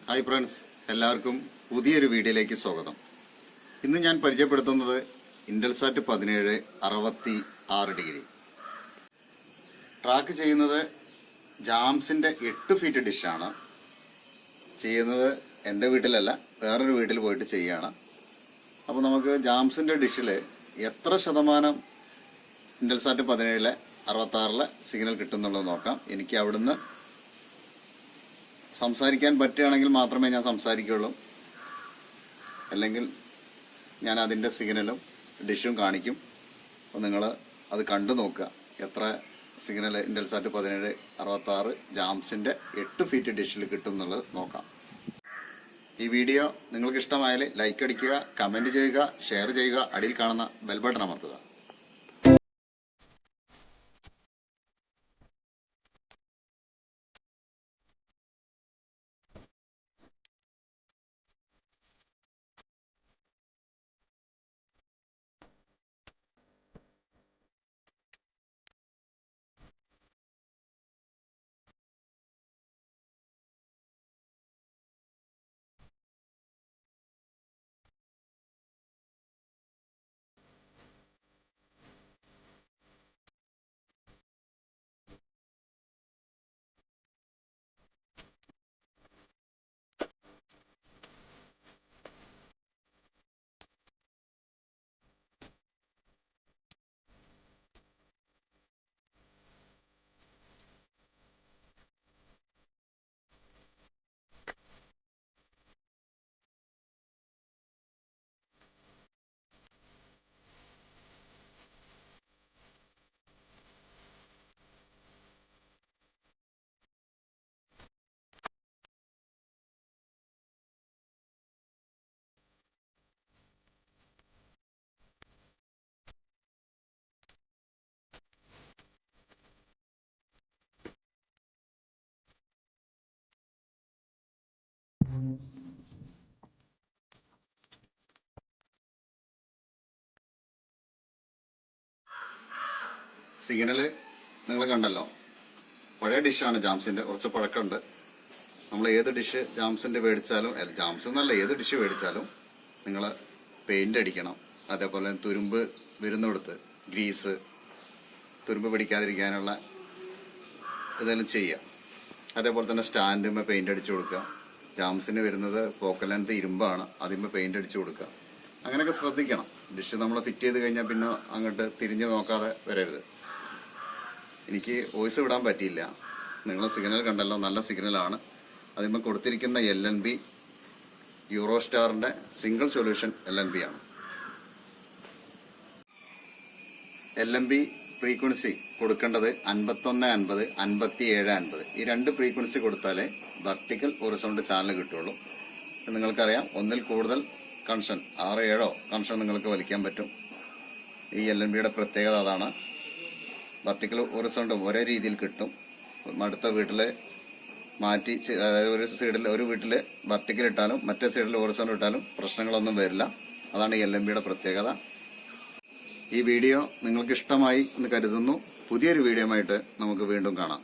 Hi friends, എല്ലാവർക്കും പുതിയൊരു വീഡിയോയിലേക്ക് സ്വാഗതം. ഇന്ന് ഞാൻ പരിചയപ്പെടുത്തുന്നത് ഇന്റൽസാറ്റ് 17 66 ഡിഗ്രി ട്രാക്ക് ചെയ്യുന്നത് ജാംസിന്റെ 8 ഫീറ്റ് ഡിഷാണ് ചെയ്യുന്നത്. എൻ്റെ വീട്ടിലല്ല, വേറൊരു വീട്ടിൽ പോയിട്ട് ചെയ്യുകയാണ്. അപ്പോൾ നമുക്ക് ജാംസിന്റെ ഡിഷിൽ എത്ര ശതമാനം ഇന്റൽസാറ്റ് 17 66 സിഗ്നൽ കിട്ടുന്നുള്ളത് നോക്കാം. എനിക്ക് അവിടുന്ന് സംസാരിക്കാൻ പറ്റുകയാണെങ്കിൽ മാത്രമേ ഞാൻ സംസാരിക്കുകയുള്ളൂ, അല്ലെങ്കിൽ ഞാൻ അതിൻ്റെ സിഗ്നലും ഡിഷും കാണിക്കും. അപ്പോൾ നിങ്ങൾ അത് കണ്ടു നോക്കുക, എത്ര സിഗ്നൽ ഇന്റൽസാറ്റ് 17 66 ജാംസിൻ്റെ 8 ഫീറ്റ് ഡിഷിൽ കിട്ടും എന്നുള്ളത് നോക്കാം. ഈ വീഡിയോ നിങ്ങൾക്ക് ഇഷ്ടമായാൽ ലൈക്ക് അടിക്കുക, കമൻറ്റ് ചെയ്യുക, ഷെയർ ചെയ്യുക, അടിയിൽ കാണുന്ന ബെൽ ബട്ടൺ അമർത്തുക. സിഗ്നൽ നിങ്ങൾ കണ്ടല്ലോ. പഴയ ഡിഷാണ് ജാംസിൻ്റെ, കുറച്ച് പഴക്കമുണ്ട്. നമ്മൾ ഏത് ഡിഷ് ജാംസിൻ്റെ മേടിച്ചാലും, ജാംസ് എന്നല്ല, ഏത് ഡിഷ് മേടിച്ചാലും നിങ്ങൾ പെയിൻ്റ് അടിക്കണം. അതേപോലെ തുരുമ്പ് വരുന്നിടത്ത് ഗ്രീസ്, തുരുമ്പ് പിടിക്കാതിരിക്കാനുള്ള ഇതെല്ലാം ചെയ്യുക. അതേപോലെ തന്നെ സ്റ്റാൻഡുമ്മേ പെയിൻ്റ് അടിച്ചു കൊടുക്കുക. ജാംസിന് വരുന്നത് പോക്കൽ ലെങ്ത് ഇരുമ്പാണ്, അതിന്മേൽ പെയിൻ്റ് അടിച്ചു കൊടുക്കുക. അങ്ങനെയൊക്കെ ശ്രദ്ധിക്കണം. ഡിഷ് നമ്മൾ ഫിറ്റ് ചെയ്ത് കഴിഞ്ഞാൽ പിന്നെ അങ്ങോട്ട് തിരിഞ്ഞ് നോക്കാതെ വരരുത്. എനിക്ക് വോയിസ് വിടാൻ പറ്റിയില്ല. നിങ്ങൾ സിഗ്നൽ കണ്ടല്ലോ, നല്ല സിഗ്നലാണ്. അതിന്മേൽ കൊടുത്തിരിക്കുന്ന LNB യൂറോസ്റ്റാറിന്റെ സിംഗിൾ സൊല്യൂഷൻ LNB ആണ്. LNB ഫ്രീക്വൻസി കൊടുക്കേണ്ടത് 5150, 5750. ഈ രണ്ട് ഫ്രീക്വൻസി കൊടുത്താലേ വെർട്ടിക്കൽ ഹൊറിസോണ്ടൽ ചാനൽ കിട്ടുള്ളൂ. നിങ്ങൾക്കറിയാം, ഒന്നിൽ കൂടുതൽ കണക്ഷൻ 6-7 കണക്ഷൻ നിങ്ങൾക്ക് വലിക്കാൻ പറ്റും. ഈ LNBയുടെ പ്രത്യേകത അതാണ്. വെർട്ടിക്കൽ ഹൊറിസോണ്ടൽ ഒരേ രീതിയിൽ കിട്ടും. അടുത്ത വീട്ടിൽ മാറ്റി, അതായത് ഒരു വീട്ടിൽ വെർട്ടിക്കൽ ഇട്ടാലും മറ്റേ സൈഡിൽ ഹൊറിസോണ്ടൽ ഇട്ടാലും പ്രശ്നങ്ങളൊന്നും വരില്ല. അതാണ് ഈ LNBയുടെ പ്രത്യേകത. ഈ വീഡിയോ നിങ്ങൾക്ക് ഇഷ്ടമായി എന്ന് കരുതുന്നു. പുതിയൊരു വീഡിയോ ആയിട്ട് നമുക്ക് വീണ്ടും കാണാം.